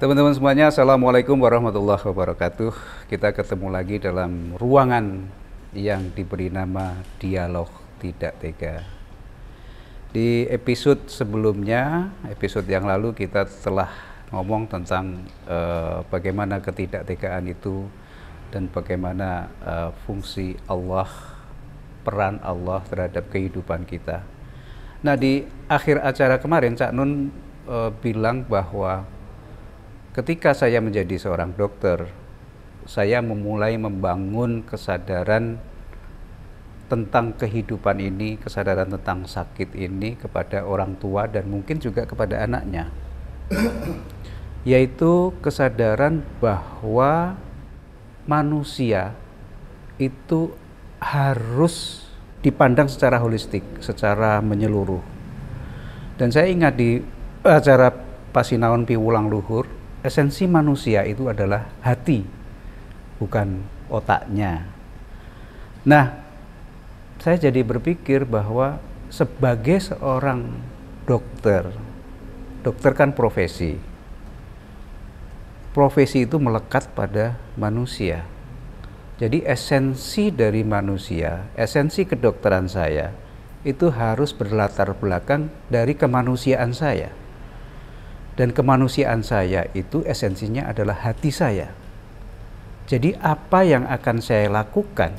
Teman-teman semuanya, Assalamualaikum warahmatullahi wabarakatuh. Kita ketemu lagi dalam ruangan yang diberi nama Dialog Tidak Tega. Di episode sebelumnya, episode yang lalu kita telah ngomong tentang bagaimana ketidaktegaan itu dan bagaimana fungsi Allah, peran Allah terhadap kehidupan kita. Nah, di akhir acara kemarin Cak Nun bilang bahwa ketika saya menjadi seorang dokter, saya memulai membangun kesadaran tentang kehidupan ini, kesadaran tentang sakit ini kepada orang tua dan mungkin juga kepada anaknya. Yaitu kesadaran bahwa manusia itu harus dipandang secara holistik, secara menyeluruh. Dan saya ingat di acara Pasinaon Piwulang Luhur, esensi manusia itu adalah hati, bukan otaknya. Nah, saya jadi berpikir bahwa sebagai seorang dokter, dokter kan profesi itu melekat pada manusia. Jadi esensi dari manusia, esensi kedokteran saya, itu harus berlatar belakang dari kemanusiaan saya. Dan kemanusiaan saya itu esensinya adalah hati saya. Jadi apa yang akan saya lakukan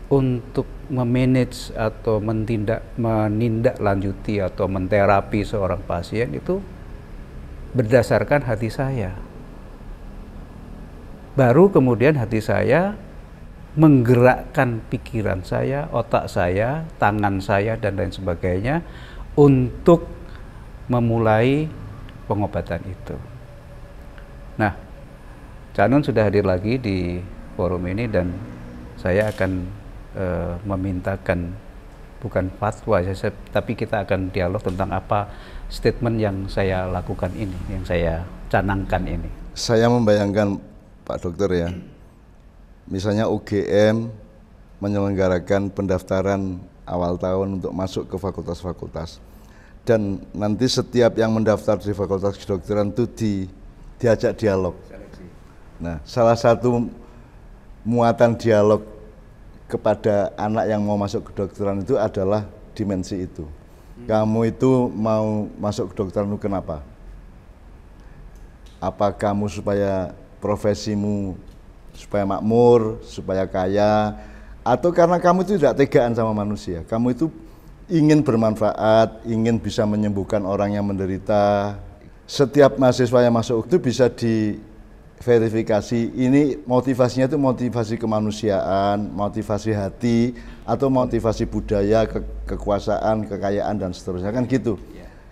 untuk memanage atau menindaklanjuti atau menterapi seorang pasien itu berdasarkan hati saya. Baru kemudian hati saya menggerakkan pikiran saya, otak saya, tangan saya dan lain sebagainya untuk memulai pengobatan itu. Nah, Cak Nun sudah hadir lagi di forum ini dan saya akan memintakan bukan fatwa, tapi kita akan dialog tentang apa statement yang saya lakukan ini, yang saya canangkan ini. Saya membayangkan Pak Dokter ya, misalnya UGM menyelenggarakan pendaftaran awal tahun untuk masuk ke fakultas-fakultas. Dan nanti setiap yang mendaftar di fakultas kedokteran itu diajak dialog. Nah, salah satu muatan dialog kepada anak yang mau masuk kedokteran itu adalah dimensi itu. Kamu itu mau masuk kedokteran itu kenapa? Apa kamu supaya profesimu supaya makmur, supaya kaya, atau karena kamu itu tidak tegaan sama manusia? Kamu itu ingin bermanfaat, ingin bisa menyembuhkan orang yang menderita. Setiap mahasiswa yang masuk itu bisa diverifikasi, ini motivasinya itu motivasi kemanusiaan, motivasi hati, atau motivasi budaya, kekuasaan, kekayaan, dan seterusnya, kan gitu.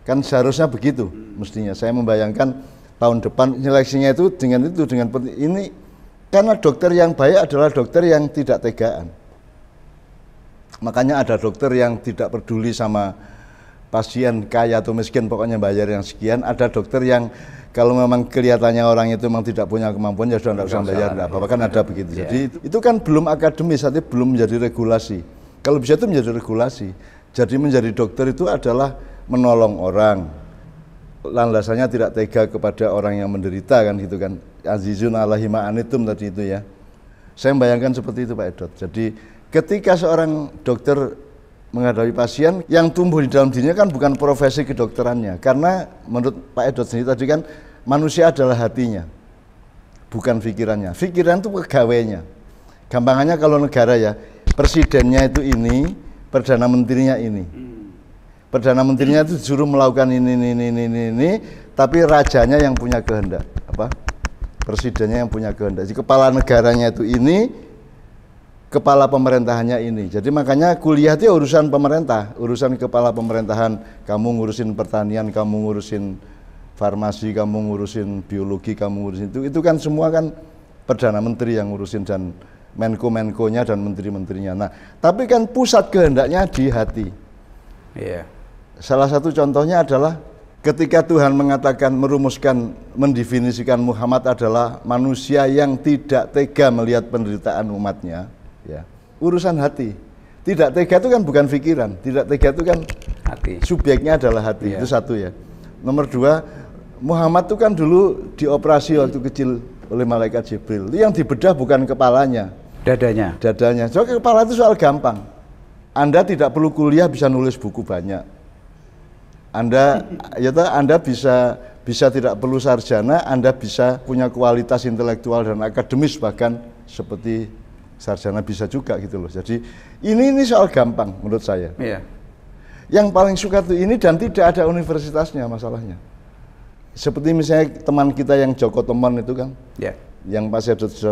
Kan seharusnya begitu mestinya. Saya membayangkan tahun depan seleksinya itu dengan ini, karena dokter yang baik adalah dokter yang tidak tegaan. Makanya ada dokter yang tidak peduli sama pasien kaya atau miskin, pokoknya bayar yang sekian. Ada dokter yang kalau memang kelihatannya orang itu memang tidak punya kemampuan, ya sudah tidak usah bayar, tidak apa-apa, kan ada begitu. Jadi itu kan belum akademis, artinya belum menjadi regulasi. Kalau bisa itu menjadi regulasi. Jadi menjadi dokter itu adalah menolong orang. Landasannya tidak tega kepada orang yang menderita, kan gitu kan. Azizun alaihi ma anitum tadi itu ya. Saya membayangkan seperti itu Pak Edot. Jadi ketika seorang dokter menghadapi pasien, yang tumbuh di dalam dirinya kan bukan profesi kedokterannya. Karena menurut Pak Edot sendiri tadi kan, manusia adalah hatinya, bukan pikirannya. Pikiran itu pegawainya. Gampangannya kalau negara ya, presidennya itu ini, perdana menterinya ini. Perdana menterinya itu disuruh melakukan ini, tapi rajanya yang punya kehendak. Presidennya yang punya kehendak. Jadi kepala negaranya itu ini, kepala pemerintahannya ini. Jadi makanya kuliah itu urusan pemerintah, urusan kepala pemerintahan. Kamu ngurusin pertanian, kamu ngurusin farmasi, kamu ngurusin biologi, kamu ngurusin itu kan semua kan perdana menteri yang ngurusin, dan menko-menkonya dan menteri-menterinya. Nah, tapi kan pusat kehendaknya di hati. Iya. Salah satu contohnya adalah ketika Tuhan mengatakan, merumuskan, mendefinisikan Muhammad adalah manusia yang tidak tega melihat penderitaan umatnya. Ya, urusan hati. Tidak tega itu kan bukan pikiran, tidak tega itu kan hati. Subjeknya adalah hati, itu satu ya. Nomor dua, Muhammad itu kan dulu dioperasi waktu kecil oleh malaikat Jibril. Itu yang dibedah bukan kepalanya, dadanya. Soalnya kepala itu soal gampang. Anda tidak perlu kuliah bisa nulis buku banyak. Anda bisa tidak perlu sarjana, Anda bisa punya kualitas intelektual dan akademis bahkan seperti sarjana bisa juga gitu loh. Jadi ini soal gampang menurut saya. Iya. Yang paling suka tuh ini dan tidak ada universitasnya masalahnya. Seperti misalnya teman kita yang Joko Teman itu kan, yang Pak Sedot itu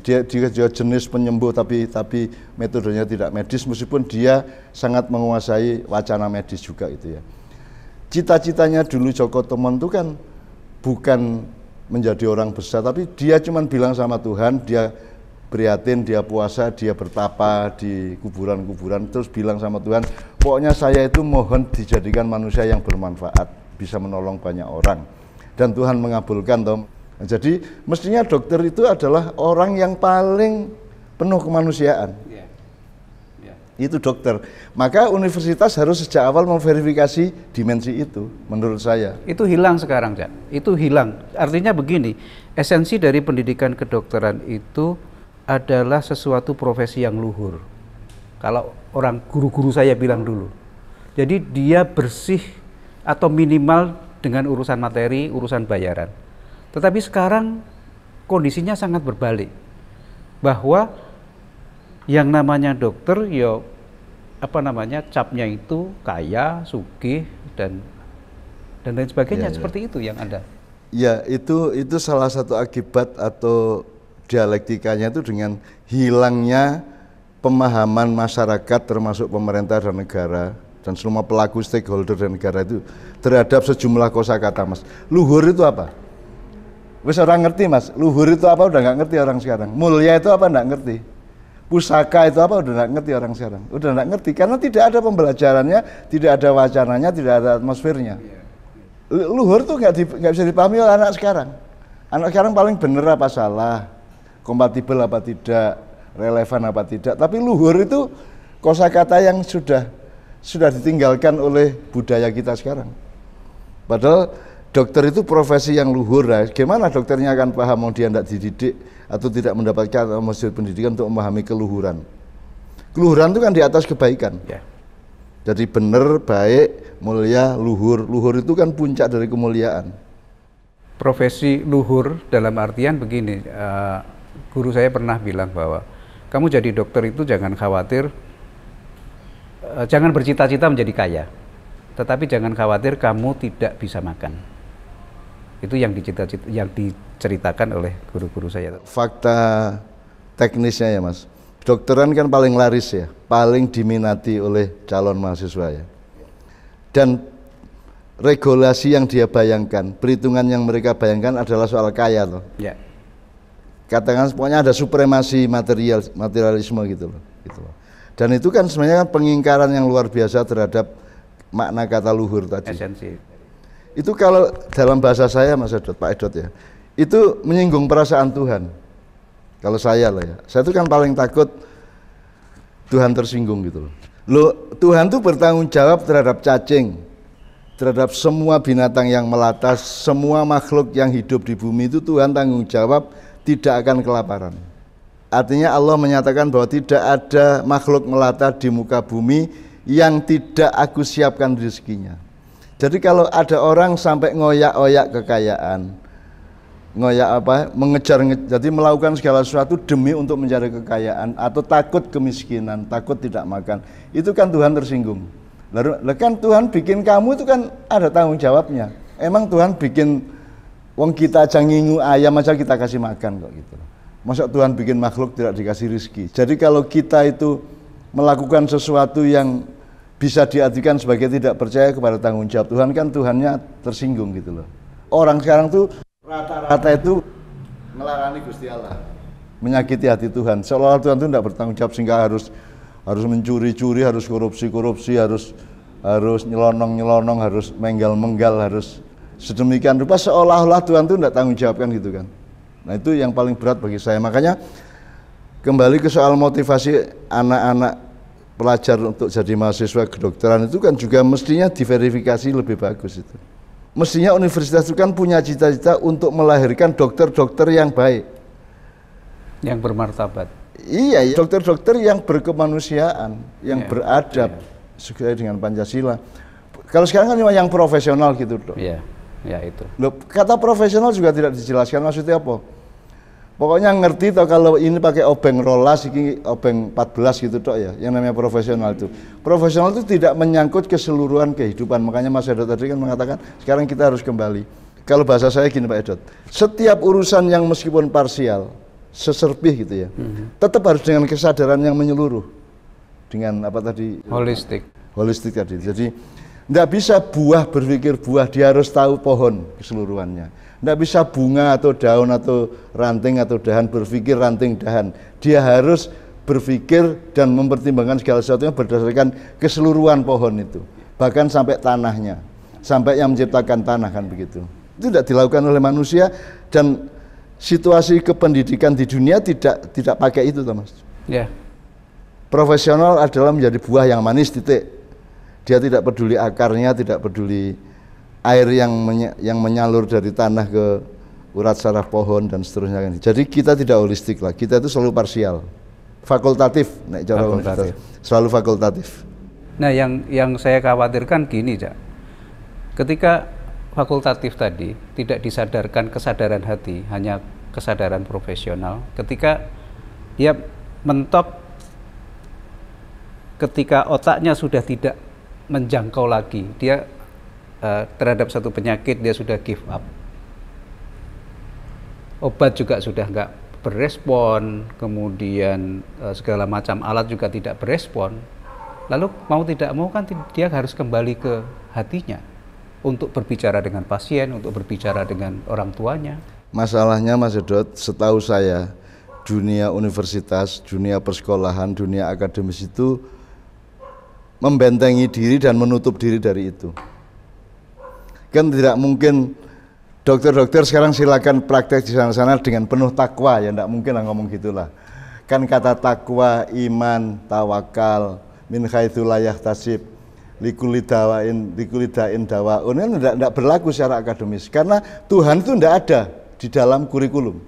dia jenis penyembuh tapi metodenya tidak medis meskipun dia sangat menguasai wacana medis juga itu ya. Cita-citanya dulu Joko Teman itu kan bukan menjadi orang besar, tapi dia cuma bilang sama Tuhan, dia prihatin, dia puasa, dia bertapa di kuburan-kuburan, terus bilang sama Tuhan, pokoknya saya itu mohon dijadikan manusia yang bermanfaat, bisa menolong banyak orang. Dan Tuhan mengabulkan toh. Nah, jadi mestinya dokter itu adalah orang yang paling penuh kemanusiaan. Itu dokter. Maka universitas harus sejak awal memverifikasi dimensi itu, menurut saya. Itu hilang sekarang, Cak. Itu hilang. Artinya begini, esensi dari pendidikan kedokteran itu adalah sesuatu profesi yang luhur. Kalau orang guru-guru saya bilang dulu. Jadi dia bersih atau minimal dengan urusan materi, urusan bayaran. Tetapi sekarang kondisinya sangat berbalik. Bahwa yang namanya dokter, capnya itu kaya, sugih dan lain sebagainya, seperti itu yang ada. Ya, itu salah satu akibat atau dialektikanya itu dengan hilangnya pemahaman masyarakat termasuk pemerintah dan negara dan semua pelaku stakeholder dan negara itu terhadap sejumlah kosakata, Mas. Luhur itu apa? Wis orang ngerti, Mas. Luhur itu apa udah nggak ngerti orang sekarang. Mulia itu apa nggak ngerti. Pusaka itu apa udah nggak ngerti orang sekarang. Udah nggak ngerti karena tidak ada pembelajarannya, tidak ada wacananya, tidak ada atmosfernya. Luhur tuh nggak bisa dipahami oleh anak sekarang. Anak sekarang paling bener apa salah, kompatibel apa tidak, relevan apa tidak. Tapi luhur itu kosakata yang sudah ditinggalkan oleh budaya kita sekarang. Padahal dokter itu profesi yang luhur. Nah, gimana dokternya akan paham dia tidak dididik atau tidak mendapatkan atmosfer pendidikan untuk memahami keluhuran. Keluhuran itu kan di atas kebaikan. Jadi benar, baik, mulia, luhur. Luhur itu kan puncak dari kemuliaan. Profesi luhur dalam artian begini, guru saya pernah bilang bahwa kamu jadi dokter itu jangan khawatir, jangan bercita-cita menjadi kaya, tetapi jangan khawatir kamu tidak bisa makan. Itu yang diceritakan oleh guru-guru saya. Fakta teknisnya ya, Mas, dokteran kan paling laris ya, paling diminati oleh calon mahasiswa ya. Dan regulasi yang dia bayangkan, perhitungan yang mereka bayangkan adalah soal kaya loh. Ya. Katakan pokoknya ada supremasi materialisme gitu loh. Dan itu kan sebenarnya kan pengingkaran yang luar biasa terhadap makna kata luhur tadi. Esensi. Itu kalau dalam bahasa saya, Mas Edot, Pak Edot ya, itu menyinggung perasaan Tuhan. Kalau saya lah ya, saya itu kan paling takut Tuhan tersinggung gitu loh. Tuhan tuh bertanggung jawab terhadap cacing, terhadap semua binatang yang melata, semua makhluk yang hidup di bumi itu Tuhan tanggung jawab tidak akan kelaparan. Artinya Allah menyatakan bahwa tidak ada makhluk melata di muka bumi yang tidak aku siapkan rezekinya. Jadi kalau ada orang sampai ngoyak-oyak kekayaan, jadi melakukan segala sesuatu demi untuk mencari kekayaan atau takut kemiskinan, takut tidak makan, itu kan Tuhan tersinggung. Lalu kan Tuhan bikin kamu itu kan ada tanggung jawabnya. Emang Tuhan bikin wong kita aja ngingu ayam aja kita kasih makan kok gitu. Masa Tuhan bikin makhluk tidak dikasih rezeki. Jadi kalau kita itu melakukan sesuatu yang bisa diartikan sebagai tidak percaya kepada tanggung jawab Tuhan, kan Tuhannya tersinggung gitu loh. Orang sekarang tuh rata-rata itu melarani Gusti Allah, menyakiti hati Tuhan. Seolah-olah Tuhan itu tidak bertanggung jawab sehingga harus mencuri-curi, harus korupsi-korupsi, harus nyelonong-nyelonong, harus menggal-menggal, harus sedemikian rupa seolah-olah Tuhan itu tidak tanggung jawabkan gitu kan. Nah itu yang paling berat bagi saya. Makanya kembali ke soal motivasi anak-anak pelajar untuk jadi mahasiswa kedokteran itu kan juga mestinya diverifikasi lebih bagus itu. Mestinya universitas itu kan punya cita-cita untuk melahirkan dokter-dokter yang baik, yang bermartabat. Iya, dokter-dokter yang berkemanusiaan, yang beradab sesuai dengan Pancasila. Kalau sekarang kan cuma yang profesional gitu, Dok. Iya, ya itu. Loh, kata profesional juga tidak dijelaskan maksudnya apa. Pokoknya ngerti toh kalau ini pakai obeng rolas, ini obeng 14 gitu Dok ya, yang namanya profesional itu. Profesional itu tidak menyangkut keseluruhan kehidupan, makanya Mas Edot tadi kan mengatakan sekarang kita harus kembali. Kalau bahasa saya gini Pak Edot, setiap urusan yang meskipun parsial, seserpih gitu ya, tetap harus dengan kesadaran yang menyeluruh, dengan apa tadi? Holistik tadi. Jadi tidak bisa buah berpikir buah, dia harus tahu pohon keseluruhannya. Tidak bisa bunga atau daun atau ranting atau dahan berpikir ranting dahan. Dia harus berpikir dan mempertimbangkan segala sesuatunya berdasarkan keseluruhan pohon itu. Bahkan sampai tanahnya, sampai yang menciptakan tanah kan begitu. Itu tidak dilakukan oleh manusia dan situasi kependidikan di dunia tidak pakai itu, Thomas. Ya. Profesional adalah menjadi buah yang manis, titik. Dia tidak peduli akarnya, tidak peduli air yang menyalur dari tanah ke urat saraf pohon dan seterusnya. Jadi kita tidak holistik lah, kita itu selalu parsial, fakultatif, selalu fakultatif. Nah, yang saya khawatirkan gini, Cak. Ketika fakultatif tadi tidak disadarkan kesadaran hati, hanya kesadaran profesional. Ketika dia mentok, ketika otaknya sudah tidak menjangkau lagi, dia terhadap satu penyakit dia sudah give up. Obat juga sudah nggak berespon, kemudian segala macam alat juga tidak berespon. Lalu mau tidak mau kan dia harus kembali ke hatinya untuk berbicara dengan pasien, untuk berbicara dengan orang tuanya. Masalahnya Mas Edot, setahu saya dunia universitas, dunia persekolahan, dunia akademis itu membentengi diri dan menutup diri dari itu. Kan tidak mungkin dokter-dokter sekarang silakan praktek di sana-sana dengan penuh takwa, ya enggak mungkin lah ngomong gitulah. Kan kata takwa, iman, tawakal, min haitsu la yahtasib, likulidain dawaun, kan enggak berlaku secara akademis. Karena Tuhan itu enggak ada di dalam kurikulum.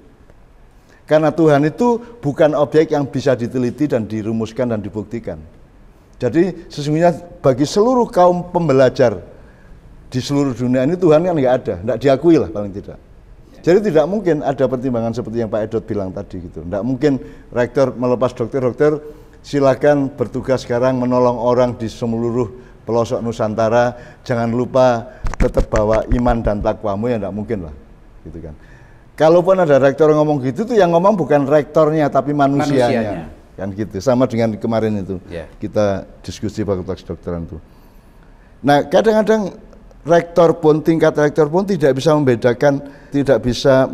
Karena Tuhan itu bukan objek yang bisa diteliti dan dirumuskan dan dibuktikan. Jadi sesungguhnya bagi seluruh kaum pembelajar di seluruh dunia ini Tuhan kan nggak ada, nggak diakui lah paling tidak. Jadi tidak mungkin ada pertimbangan seperti yang Pak Edot bilang tadi gitu. Nggak mungkin rektor melepas dokter-dokter silakan bertugas sekarang menolong orang di seluruh pelosok Nusantara, jangan lupa tetap bawa iman dan takwamu, ya nggak mungkin lah, gitu kan. Kalaupun ada rektor ngomong gitu tuh yang ngomong bukan rektornya tapi manusianya. Kan gitu. Sama dengan kemarin itu kita diskusi fakultas kedokteran itu. Nah kadang-kadang rektor pun, tingkat rektor pun tidak bisa membedakan, tidak bisa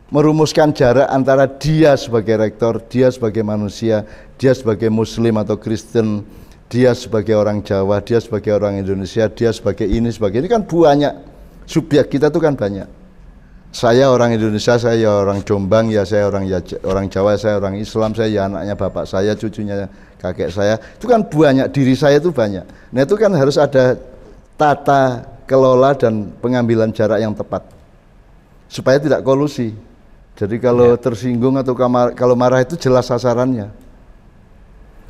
merumuskan jarak antara dia sebagai rektor, dia sebagai manusia, dia sebagai muslim atau Kristen, dia sebagai orang Jawa, dia sebagai orang Indonesia, dia sebagai ini, sebagai ini, kan banyak subjek kita tuh kan banyak. Saya orang Indonesia, saya orang Jombang, ya saya orang Jawa, saya orang Islam, saya ya anaknya bapak saya, cucunya kakek saya, itu kan banyak, diri saya itu banyak. Nah itu kan harus ada tata kelola dan pengambilan jarak yang tepat supaya tidak kolusi. Jadi kalau tersinggung atau kalau marah itu jelas sasarannya.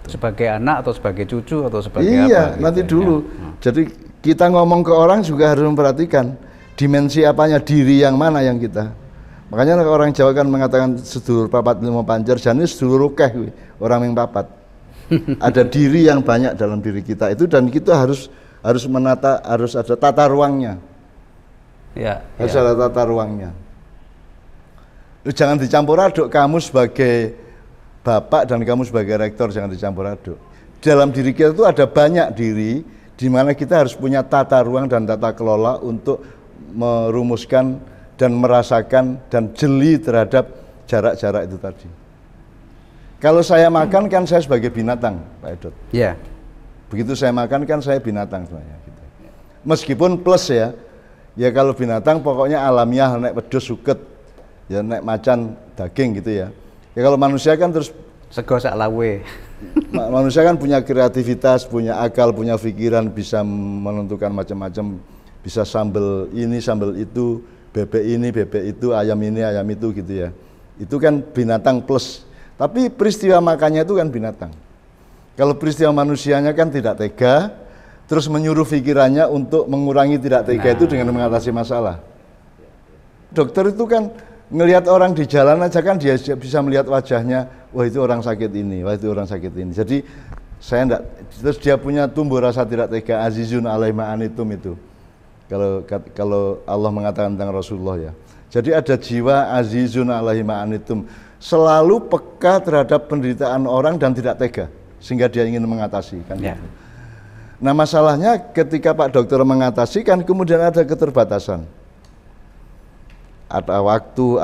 Sebagai anak atau sebagai cucu atau sebagai apa? Iya, nanti dulu. Jadi kita ngomong ke orang juga harus memperhatikan dimensi apanya, diri yang mana yang kita. Makanya orang Jawa kan mengatakan sedulur papat lima panjer, jane sedulur akeh orang yang papat. Ada diri yang banyak dalam diri kita itu, dan kita harus menata, harus ada tata ruangnya. Harus ada tata ruangnya. Jangan dicampur aduk, kamu sebagai bapak dan kamu sebagai rektor jangan dicampur aduk. Dalam diri kita itu ada banyak diri di mana kita harus punya tata ruang dan tata kelola untuk merumuskan dan merasakan dan jeli terhadap jarak-jarak itu tadi. Kalau saya makan kan saya sebagai binatang, Pak Edot. Iya. Begitu saya makan kan saya binatang sebenarnya gitu. Meskipun plus ya kalau binatang pokoknya alamiah, nek wedhus suket, ya nek macan daging gitu ya. Ya kalau manusia kan terus sego sak lawe. Manusia kan punya kreativitas, punya akal, punya pikiran, bisa menentukan macam-macam bisa sambal ini, sambal itu, bebek ini, bebek itu, ayam ini, ayam itu gitu ya. Itu kan binatang plus. Tapi peristiwa makannya itu kan binatang. Kalau peristiwa manusianya kan tidak tega, terus menyuruh pikirannya untuk mengurangi tidak tega itu dengan mengatasi masalah. Dokter itu kan ngelihat orang di jalan aja kan dia bisa melihat wajahnya, wah itu orang sakit ini, wah itu orang sakit ini. Jadi saya enggak, terus dia punya tumbuh rasa tidak tega, azizun alaihi ma'anitum itu. Kalau Allah mengatakan tentang Rasulullah ya. Jadi ada jiwa azizun alaihi ma'anitum, selalu peka terhadap penderitaan orang dan tidak tega, sehingga dia ingin mengatasi kan gitu. Nah masalahnya ketika Pak Dokter mengatasi kan kemudian ada keterbatasan. Ada waktu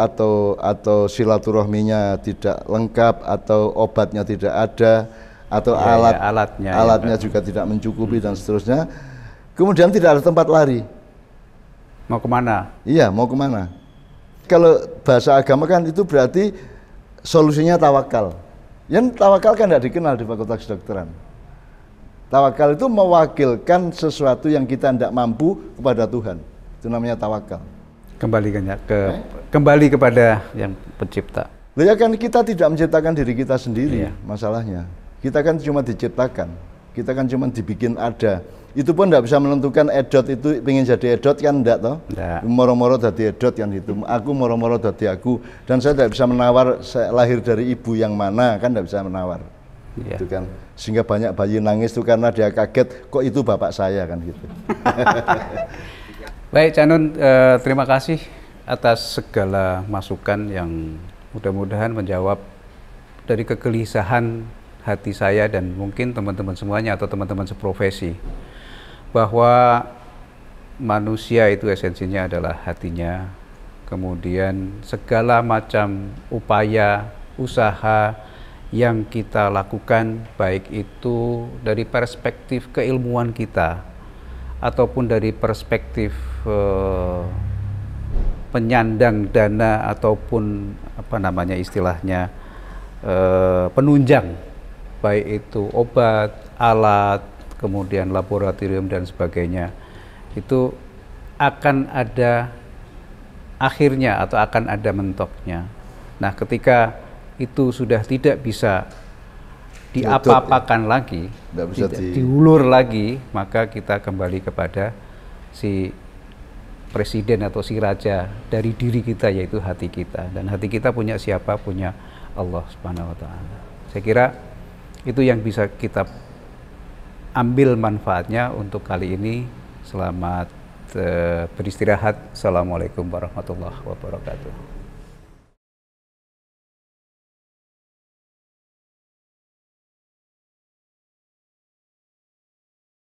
atau silaturahminya tidak lengkap, atau obatnya tidak ada, atau alatnya juga tidak mencukupi dan seterusnya. Kemudian tidak ada tempat lari. Mau kemana? Iya, mau kemana? Kalau bahasa agama kan itu berarti solusinya tawakal. Yang tawakal kan tidak dikenal di Fakultas Kedokteran. Tawakal itu mewakilkan sesuatu yang kita tidak mampu kepada Tuhan. Itu namanya tawakal. Kembali kepada yang pencipta. Ya kan kita tidak menciptakan diri kita sendiri, masalahnya. Kita kan cuma diciptakan, kita kan cuma dibikin ada. Itu pun tidak bisa menentukan edot itu pengen jadi edot kan enggak toh? Moro-moro jadi edot kan itu. Aku moro-moro jadi aku, dan saya tidak bisa menawar saya lahir dari ibu yang mana, kan tidak bisa menawar. Itu kan. Sehingga banyak bayi nangis itu karena dia kaget kok itu bapak saya kan gitu. Baik, Cak Nun, terima kasih atas segala masukan yang mudah-mudahan menjawab dari kegelisahan hati saya dan mungkin teman-teman semuanya atau teman-teman seprofesi, bahwa manusia itu esensinya adalah hatinya, kemudian segala macam upaya, usaha yang kita lakukan, baik itu dari perspektif keilmuan kita ataupun dari perspektif penyandang dana ataupun apa namanya istilahnya penunjang, baik itu obat, alat, kemudian laboratorium dan sebagainya, itu akan ada akhirnya atau akan ada mentoknya. Nah, ketika itu sudah tidak bisa diapa-apakan lagi, tidak diulur lagi, maka kita kembali kepada si presiden atau si raja dari diri kita, yaitu hati kita. Dan hati kita punya siapa? Punya Allah Subhanahu wa Ta'ala. Saya kira itu yang bisa kita ambil manfaatnya untuk kali ini. Selamat beristirahat. Assalamualaikum warahmatullahi wabarakatuh.